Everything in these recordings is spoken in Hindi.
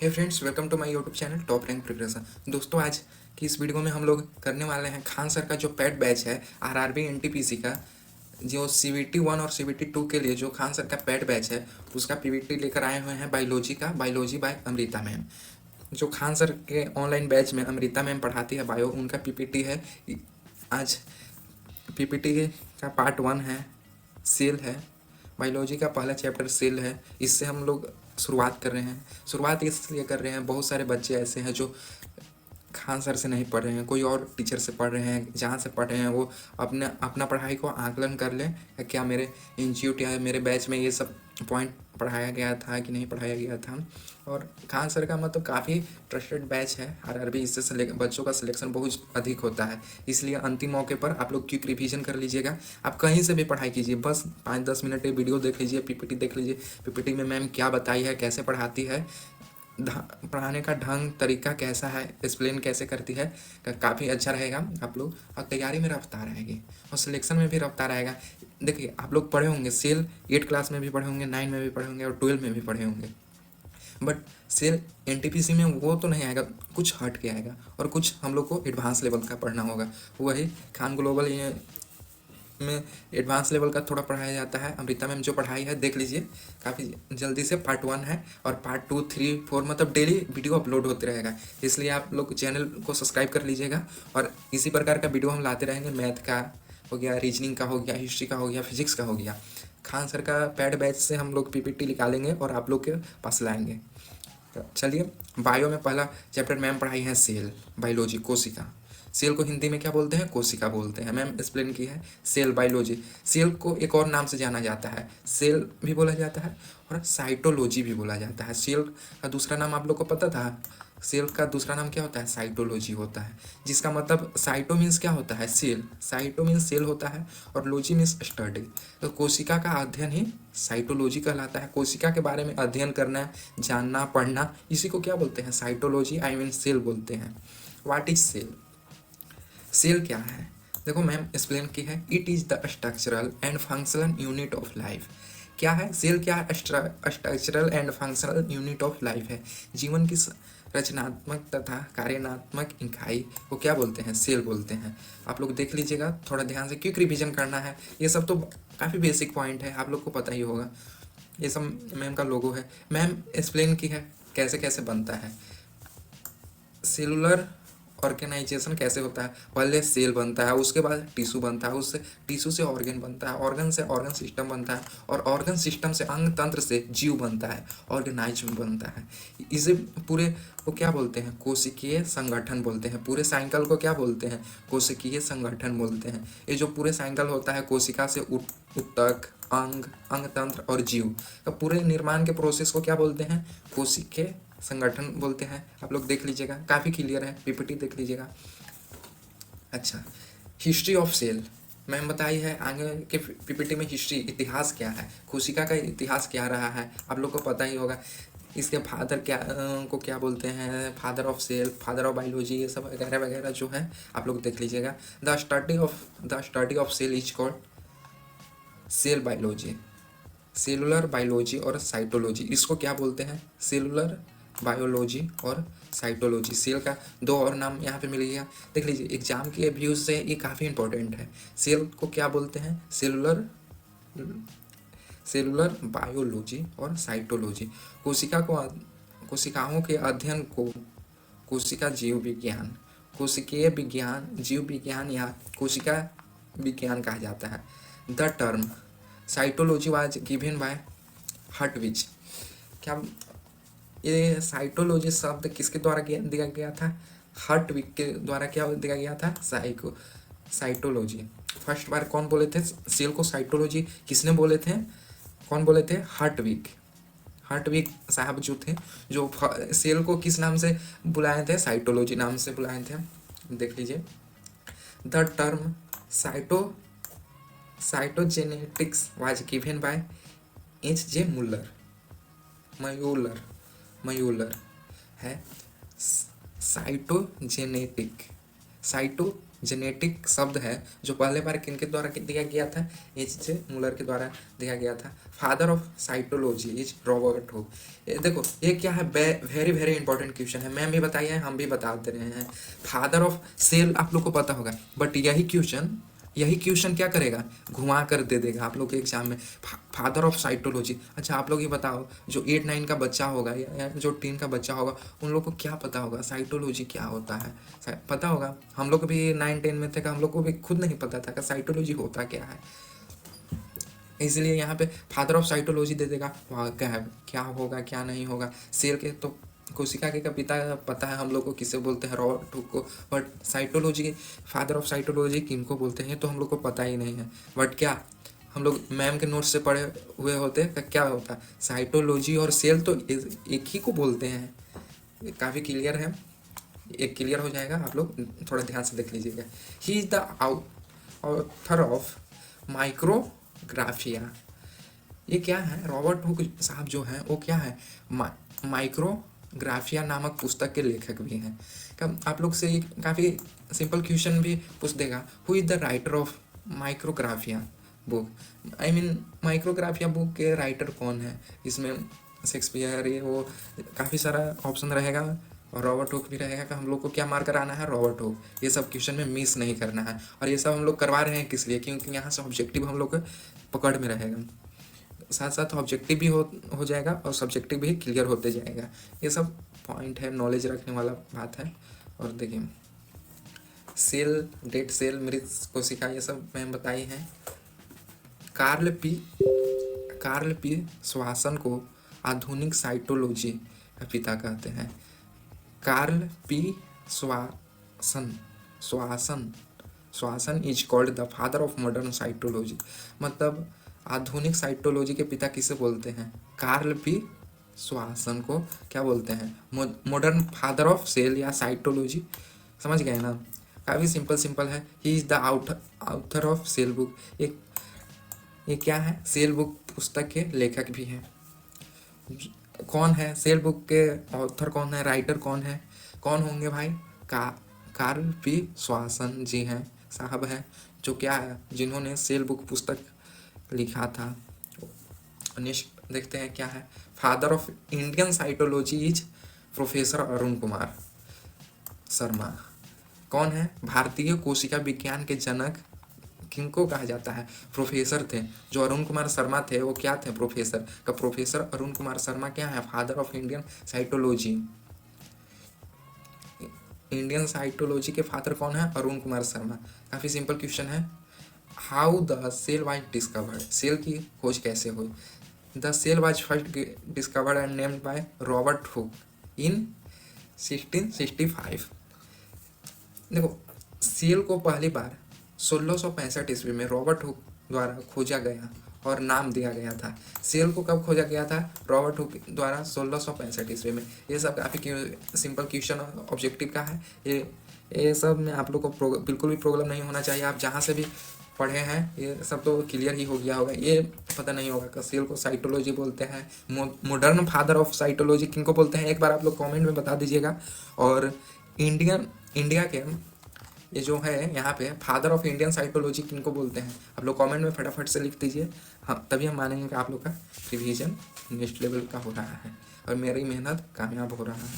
Hey friends, welcome to my YouTube channel top rank preparation. दोस्तों, आज की इस वीडियो में हम लोग करने वाले हैं खान सर का जो पेड बैच है आरआरबी एनटीपीसी का, जो सीवीटी 1 और सीवीटी 2 के लिए जो खान सर का पेड बैच है उसका पीवीटी लेकर आए हुए हैं बायोलॉजी का, बायोलॉजी बाय अमृता मैम। जो खान सर के ऑनलाइन बैच में अमृता मैम पढ़ाती है बायो, उनका पीपीटी है। आज पीपीटी का पार्ट 1 है, सेल है। बायोलॉजी का पहला चैप्टर सेल है। इससे हम लोग शुरुआत कर रहे हैं। शुरुआत इसलिए कर रहे हैं, बहुत सारे बच्चे ऐसे हैं जो खान सर से नहीं पढ़ रहे हैं, कोई और टीचर से पढ़ रहे हैं। जहाँ से पढ़ रहे हैं वो अपना पढ़ाई को आकलन कर लें, क्या मेरे इंस्टीट्यूट या मेरे बैच में ये सब पॉइंट पढ़ाया गया था कि नहीं पढ़ाया गया था। और खान सर का मतलब काफ़ी ट्रस्टेड बैच है आरआरबी। इससे बच्चों का सिलेक्शन बहुत अधिक होता है, इसलिए अंतिम मौके पर आप लोग क्विक रिवीजन कर लीजिएगा। आप कहीं से भी पढ़ाई कीजिए, बस 5-10 मिनट ये वीडियो देख लीजिए, पीपीटी देख लीजिए। पीपीटी में मैम क्या बताई है, कैसे पढ़ाती है, पढ़ाने का ढंग तरीका कैसा है, एक्सप्लेन कैसे करती है, काफ़ी अच्छा रहेगा आप लोग। और तैयारी में रफ्तार आएगी और सिलेक्शन में भी रफ्तार आएगा। देखिए, आप लोग पढ़े होंगे सेल 8 क्लास में भी पढ़े होंगे, 9 में भी पढ़े होंगे और 12 में भी पढ़े होंगे, बट सेल एनटीपीसी में वो तो नहीं आएगा, कुछ हट के आएगा और कुछ हम लोग को एडवांस लेवल का पढ़ना होगा। वही खान ग्लोबल ये में एडवांस लेवल का थोड़ा पढ़ाया जाता है। अमृता मैम जो पढ़ाई है देख लीजिए, काफ़ी जल्दी से पार्ट 1 है और पार्ट 2, 3, 4 मतलब डेली वीडियो अपलोड होते रहेगा। इसलिए आप लोग चैनल को सब्सक्राइब कर लीजिएगा और इसी प्रकार का वीडियो हम लाते रहेंगे। मैथ का हो गया, रीजनिंग का हो गया, हिस्ट्री का हो गया, फिजिक्स का हो गया। खान सर का पैड बैच से हम लोग पीपीटी निकालेंगे और आप लोग के पास लाएंगे। तो चलिए, बायो में पहला चैप्टर मैम पढ़ाई है सेल, बायोलॉजी, कोशिका। सेल को हिंदी में क्या बोलते हैं? कोशिका बोलते हैं। मैम एक्सप्लेन की है सेल बायोलॉजी। सेल को एक और नाम से जाना जाता है, सेल भी बोला जाता है और साइटोलॉजी भी बोला जाता है। सेल का दूसरा नाम आप लोग को पता था? सेल का दूसरा नाम क्या होता है? साइटोलॉजी होता है, जिसका मतलब साइटो मीन्स क्या होता है? सेल। साइटो मीन्स सेल होता है और लॉजी मीन्स स्टडी। तो कोशिका का अध्ययन ही साइटोलॉजी कहलाता है। कोशिका के बारे में अध्ययन करना, जानना, पढ़ना, इसी को क्या बोलते हैं? साइटोलॉजी, आई मीन सेल बोलते हैं। What is cell? सेल क्या है? देखो, मैम एक्सप्लेन की है, it is the structural and functional unit of life. क्या है सेल? क्या है? Structural and functional unit of life है। जीवन की रचनात्मक तथा कार्यात्मक इकाई को क्या बोलते हैं? सेल बोलते हैं। आप लोग देख लीजिएगा, थोड़ा ध्यान से, क्विक रिवीजन करना है। ये सब तो काफ़ी बेसिक पॉइंट है, आप लोग को पता ही होगा। ये सब मैम का लोगो है। मैम एक्सप्लेन की है कैसे कैसे बनता है सेलुलर ऑर्गेनाइजेशन, कैसे होता है। पहले सेल बनता है, उसके बाद टिश्यू बनता है, उससे टिश्यू से ऑर्गन बनता है, ऑर्गन से ऑर्गन सिस्टम बनता है और ऑर्गन सिस्टम से अंग तंत्र से जीव बनता है, ऑर्गेनाइज्म बनता है। इसे पूरे को क्या बोलते हैं? कोशिकीय संगठन बोलते हैं। पूरे साइकिल को क्या बोलते हैं? कोशिकीय संगठन बोलते हैं। ये जो पूरे साइकिल होता है, कोशिका से ऊतक, अंग, अंग तंत्र और जीव का पूरे निर्माण के प्रोसेस को क्या बोलते हैं? कोशिकीय संगठन बोलते हैं। आप लोग देख लीजिएगा, काफ़ी क्लियर है, पीपीटी देख लीजिएगा। अच्छा, हिस्ट्री ऑफ सेल मैम बताई है। आगे के पीपीटी में हिस्ट्री, इतिहास क्या है, कोशिका का इतिहास क्या रहा है, आप लोग को पता ही होगा। इसके फादर क्या को क्या बोलते हैं? Father of cell, father of biology, ये सब वगैरह वगैरह जो है आप लोग देख लीजिएगा। The study of cell is called cell biology, cellular biology और साइटोलॉजी। इसको क्या बोलते हैं? सेलुलर बायोलॉजी और साइटोलॉजी। सेल का दो और नाम यहाँ पे मिल गया, देख लीजिए। एग्जाम के व्यूज से ये काफ़ी इंपॉर्टेंट है। सेल को क्या बोलते हैं? सेलुलर बायोलॉजी और साइटोलॉजी। कोशिकाओं के अध्ययन को कोशिका जीव विज्ञान, कोशिकीय विज्ञान, जीव विज्ञान या कोशिका विज्ञान कहा जाता है। The term cytology was given by Hertwig. क्या ये साइटोलॉजी शब्द किसके द्वारा दिया गया था? हर्टविग के द्वारा क्या दिया गया था? साइटोलॉजी। फर्स्ट बार कौन बोले थे सेल को साइटोलॉजी? किसने बोले थे? कौन बोले थे? हर्टविग। हर्टविग साहब जो थे, जो सेल को किस नाम से बुलाए थे? साइटोलॉजी नाम से बुलाए थे। देख लीजिए, the term cytogenetics was given by H.J. Muller है। साइटोजेनेटिक, साइटो जेनेटिक शब्द है जो पहले बार किनके द्वारा दिया गया था, एच जे मुलर के द्वारा दिया गया था। Father of cytology is Robert Hooke. देखो ये क्या है, वेरी वेरी इंपॉर्टेंट क्वेश्चन है, मैम भी बताई है, हम भी बता दे रहे हैं। फादर ऑफ सेल आप लोग को पता होगा, बट यही क्वेश्चन क्या करेगा, घुमा कर दे देगा आप लोग के एग्जाम में। Father of cytology. अच्छा आप लोग ये बताओ, जो 8-9 का बच्चा होगा या जो 10 का बच्चा होगा, उन लोग को क्या पता होगा साइटोलॉजी क्या होता है, पता होगा। हम लोग भी 9-10 में थे, हम लोग को भी खुद नहीं पता था कि साइटोलॉजी होता क्या है। इसलिए यहाँ पे फादर ऑफ साइटोलॉजी दे देगा, वहाँ क्या होगा क्या नहीं होगा। सेल के तो कोशिका के का पिता पता है हम लोग को किसे बोलते हैं, रॉबर्ट हुक को, but cytology father of cytology किनको बोलते हैं तो हम लोग को पता ही नहीं है। बट क्या हम लोग मैम के नोट से पढ़े हुए होते हैं क्या होता है, साइटोलॉजी और सेल तो एक ही को बोलते हैं। काफ़ी क्लियर है, एक क्लियर हो जाएगा, आप लोग थोड़ा ध्यान से देख लीजिएगा। He is the author of Micrographia. ये क्या है, रॉबर्ट हुक साहब जो हैं वो क्या है, माइक्रोग्राफिया नामक पुस्तक के लेखक भी हैं। आप लोग से काफ़ी सिंपल क्वेश्चन भी पूछ देगा, who is the writer of Micrographia book. I mean Micrographia book के राइटर कौन है, इसमें शेक्सपियर ये वो काफ़ी सारा ऑप्शन रहेगा, और रॉबर्ट हुक भी रहेगा कि हम लोग को क्या मार्क कराना है, रॉबर्ट हुक। ये सब क्वेश्चन में मिस नहीं करना है, और ये सब हम लोग करवा रहे हैं किस लिए, क्योंकि यहाँ से ऑब्जेक्टिव हम लोग पकड़ में रहेगा, साथ साथ ऑब्जेक्टिव भी हो जाएगा और सब्जेक्टिव भी क्लियर होते जाएगा। ये सब पॉइंट है, नॉलेज रखने वाला बात है। और देखिए सेल, डेड सेल, मृत कोशिका, ये सब मैंने बताई हैं। कार्ल पी श्वासन को आधुनिक साइटोलॉजी का पिता कहते हैं। Karl P Swanson Swanson Swanson is called the father of modern cytology. मतलब आधुनिक साइटोलॉजी के पिता किसे बोलते हैं, कार्ल पी श्वासन को क्या बोलते हैं, मॉडर्न फादर ऑफ सेल या साइटोलॉजी। समझ गए ना, काफ़ी सिंपल है। He is the आउथर of cell book. ये क्या है, सेल बुक पुस्तक के लेखक भी हैं। कौन है सेल बुक के ऑथर, कौन है राइटर, कौन होंगे भाई, कार्ल पी श्वासन जी हैं, साहब हैं, जो क्या है, जिन्होंने सेल बुक पुस्तक लिखा था। नेक्स्ट देखते हैं क्या है, father of Indian cytology is professor Arun Kumar Sharma. कौन है, भारतीय कोशिका विज्ञान के जनक किनको कहा जाता है, प्रोफेसर थे जो अरुण कुमार शर्मा थे, वो क्या थे, प्रोफेसर। का प्रोफेसर अरुण कुमार शर्मा क्या है, father of Indian cytology. Indian cytology के फादर कौन है, अरुण कुमार शर्मा। काफ़ी सिंपल क्वेश्चन है। How the cell was discovered, cell की खोज कैसे हुई। The cell was first discovered and named by Robert Hooke in 1665। देखो सेल को पहली बार 1665 ईस्वी में रॉबर्ट हुक द्वारा खोजा गया और नाम दिया गया था। सेल को कब खोजा गया था, रॉबर्ट हुक द्वारा 1665 ईस्वी में। ये सब काफ़ी सिंपल क्वेश्चन ऑब्जेक्टिव का है। ये सब में आप लोग को बिल्कुल भी प्रॉब्लम नहीं होना चाहिए। आप जहाँ से भी पढ़े हैं ये सब तो क्लियर ही हो गया होगा। ये पता नहीं होगा कि सेल को साइटोलॉजी बोलते हैं, मॉडर्न फादर ऑफ साइटोलॉजी किनको बोलते हैं, एक बार आप लोग कमेंट में बता दीजिएगा। और इंडिया के ये जो है यहाँ पे फादर ऑफ इंडियन साइटोलॉजी किनको बोलते हैं, आप लोग कमेंट में फटाफट से लिख दीजिए। हाँ, तभी हम मानेंगे कि आप लोग का रिवीजन नेक्स्ट लेवल का हो रहा है और मेरी मेहनत कामयाब हो रहा है।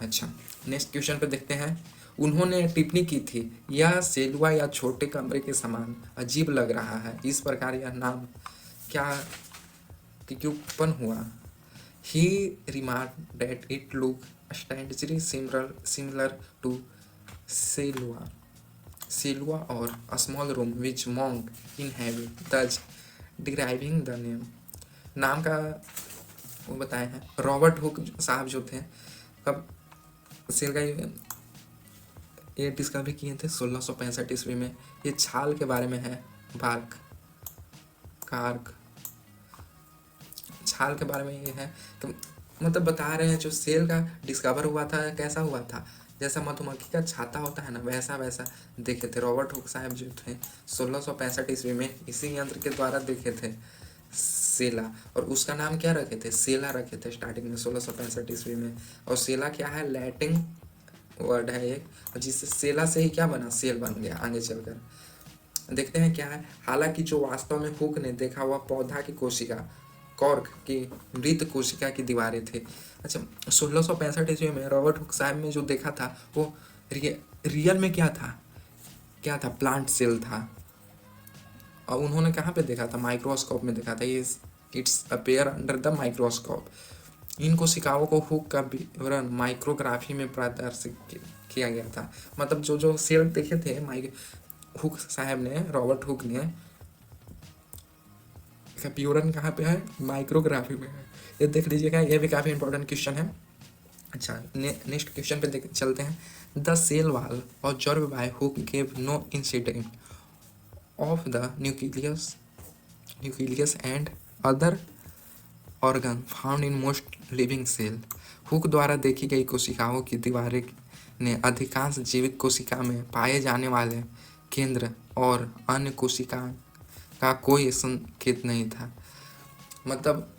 अच्छा नेक्स्ट क्वेश्चन पे देखते हैं। उन्होंने टिप्पणी की थी, यह सेलुआ या छोटे कमरे के समान अजीब लग रहा है, इस प्रकार यह नाम क्या क्यों उत्पन्न हुआ। He remark that it look strangely similar to cellula or small room which monk inhabit, thus deriving the name। नाम का वो बताए हैं, रॉबर्ट हुक साहब जो थे कब सेल का ये डिस्कवरी किए थे 1665 ईस्वी में। ये छाल के बारे में है, कार्क छाल के बारे में ये है तो मतलब बता रहे हैं जो सेल का डिस्कवर हुआ था कैसा हुआ था, जैसा मधुमक्खी का छाता होता है ना वैसा देखे थे। रॉबर्ट हुक साहब जो थे 1665 ईस्वी में इसी यंत्र के द्वारा देखे थे सेला, और उसका नाम क्या रखे थे, सेला रखे थे स्टार्टिंग में 1665 ईस्वी में। और सेला क्या है, लैटिन वर्ड है एक, और जिससे सेला से ही क्या बना, सेल बन गया आगे चलकर। देखते हैं क्या है। हालांकि जो वास्तव में हुक ने देखा हुआ पौधा की कोशिका, कॉर्क की मृत कोशिका की दीवारें थे। अच्छा, 1665 ईस्वी में रॉबर्ट हुक साहब ने जो देखा था वो रियल में क्या था, प्लांट सेल था। और उन्होंने कहाँ पे देखा था, माइक्रोस्कोप में देखा था। ये it's appear under the microscope. इन कोशिकाओं को हुक का विवरण माइक्रोग्राफी में प्रदर्शित किया गया था। मतलब जो जो सेल देखे थे हुक साहब ने, रॉबर्ट हुक ने, इसका विवरण कहाँ पे है, माइक्रोग्राफी में है। ये देख लीजिएगा, ये भी काफ़ी इंपॉर्टेंट क्वेश्चन है। अच्छा, नेक्स्ट क्वेश्चन पे चलते हैं। The cell wall observe by Hooke gave no incident of the nucleus and other organ found in most living cell. Hooke द्वारा देखी गई कोशिकाओं की दीवारें ने अधिकांश जीवित कोशिका में पाए जाने वाले केंद्र और अन्य कोशिका का कोई संकेत नहीं था। मतलब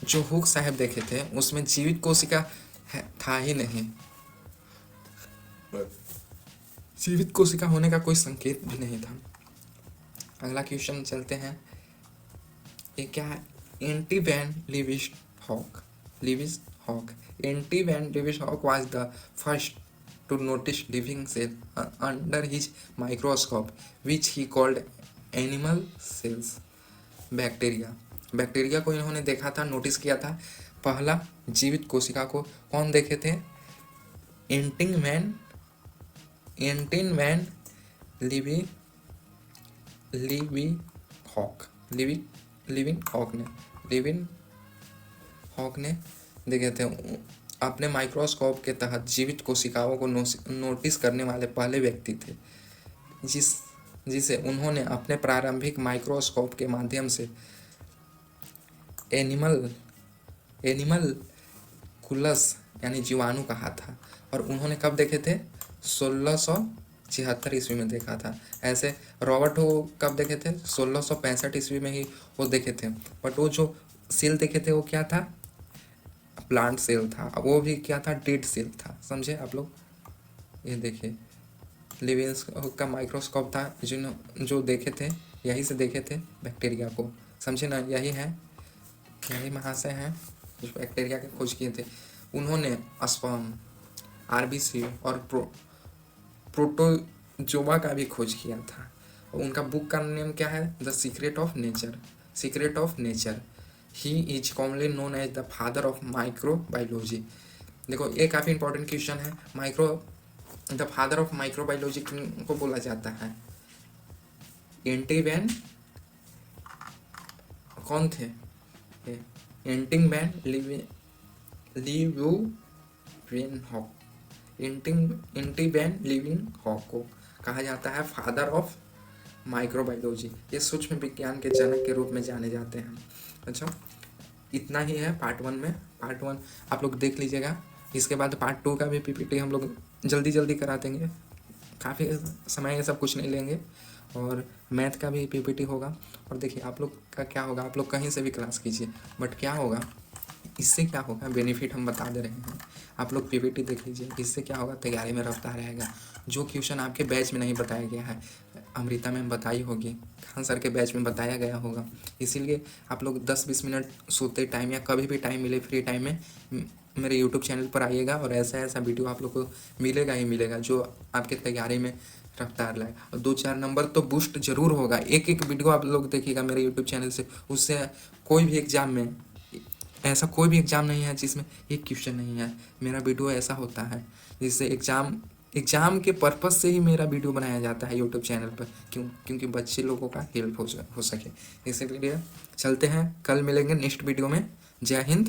जो हुक साहब देखे थे उसमें जीवित कोशिका था ही नहीं, जीवित कोशिका होने का कोई संकेत भी नहीं था। अगला क्वेश्चन चलते हैं। ये क्या है, Antonie van Leeuwenhoek. Antonie van Leeuwenhoek was the first to notice living cell under his microscope, which he called animal cells. Bacteria को इन्होंने देखा था, नोटिस किया था। पहला जीवित कोशिका को कौन देखे थे, एंटिंग वैन लिविंग हॉक ने देखे थे। अपने माइक्रोस्कोप के तहत जीवित कोशिकाओं को नोटिस करने वाले पहले व्यक्ति थे, जिसे उन्होंने अपने प्रारंभिक माइक्रोस्कोप के माध्यम से एनिमलकुलस यानी जीवाणु कहा था। और उन्होंने कब देखे थे, 1676 ईस्वी में देखा था। ऐसे रॉबर्ट हो कब देखे थे, 1665 ईस्वी में ही वो देखे थे। बट वो जो सेल देखे थे वो क्या था, प्लांट सेल था। वो भी क्या था, डेड सेल था। समझे आप लोग। ये देखिए, लिविंस का माइक्रोस्कोप था, जो देखे थे, यही से देखे थे बैक्टीरिया को। समझे ना, यही महाशय हैं जो बैक्टीरिया की खोज किए थे। उन्होंने स्पर्म, आरबीसी और प्रोटोजोआ का भी खोज किया था। और उनका बुक का नेम क्या है, the secret of nature. He is commonly known as the father of microbiology. देखो, ये काफ़ी इंपॉर्टेंट क्वेश्चन है। द फादर ऑफ माइक्रोबायोलॉजी को बोला जाता है। एंटी वैन कौन थे, एंटिंग वैन लिविंग हॉक को कहा जाता है फादर ऑफ माइक्रोबायोलॉजी। ये सूक्ष्म विज्ञान के जनक के रूप में जाने जाते हैं। अच्छा, इतना ही है पार्ट 1 में। पार्ट 1 आप लोग देख लीजिएगा। इसके बाद पार्ट 2 का भी पीपीटी हम लोग जल्दी करा देंगे। काफ़ी समय ये सब कुछ नहीं लेंगे। और मैथ का भी पीपीटी होगा। और देखिए, आप लोग का क्या होगा, आप लोग कहीं से भी क्लास कीजिए, बट क्या होगा, इससे क्या होगा, बेनिफिट हम बता दे रहे हैं। आप लोग पीपीटी देख लीजिए, इससे क्या होगा, तैयारी में रफ्तार रहेगा। जो क्वेश्चन आपके बैच में नहीं बताया गया है, अमृता मैम बताई होगी, खान सर के बैच में बताया गया होगा। इसीलिए आप लोग 10-20 मिनट सोते टाइम या कभी भी टाइम मिले, फ्री टाइम में मेरे यूट्यूब चैनल पर आइएगा और ऐसा वीडियो आप लोग को मिलेगा ही मिलेगा जो आपके तैयारी में रफ्तार लाए। और 2-4 नंबर तो बूस्ट जरूर होगा। एक वीडियो आप लोग देखिएगा मेरे यूट्यूब चैनल से, उससे कोई भी एग्जाम में, ऐसा कोई भी एग्ज़ाम नहीं है जिसमें एक क्वेश्चन नहीं है। मेरा वीडियो ऐसा होता है जिससे एग्ज़ाम के पर्पज़ से ही मेरा वीडियो बनाया जाता है यूट्यूब चैनल पर। क्योंकि बच्चे लोगों का हेल्प हो सके। इसीलिए चलते हैं, कल मिलेंगे नेक्स्ट वीडियो में। जय हिंद।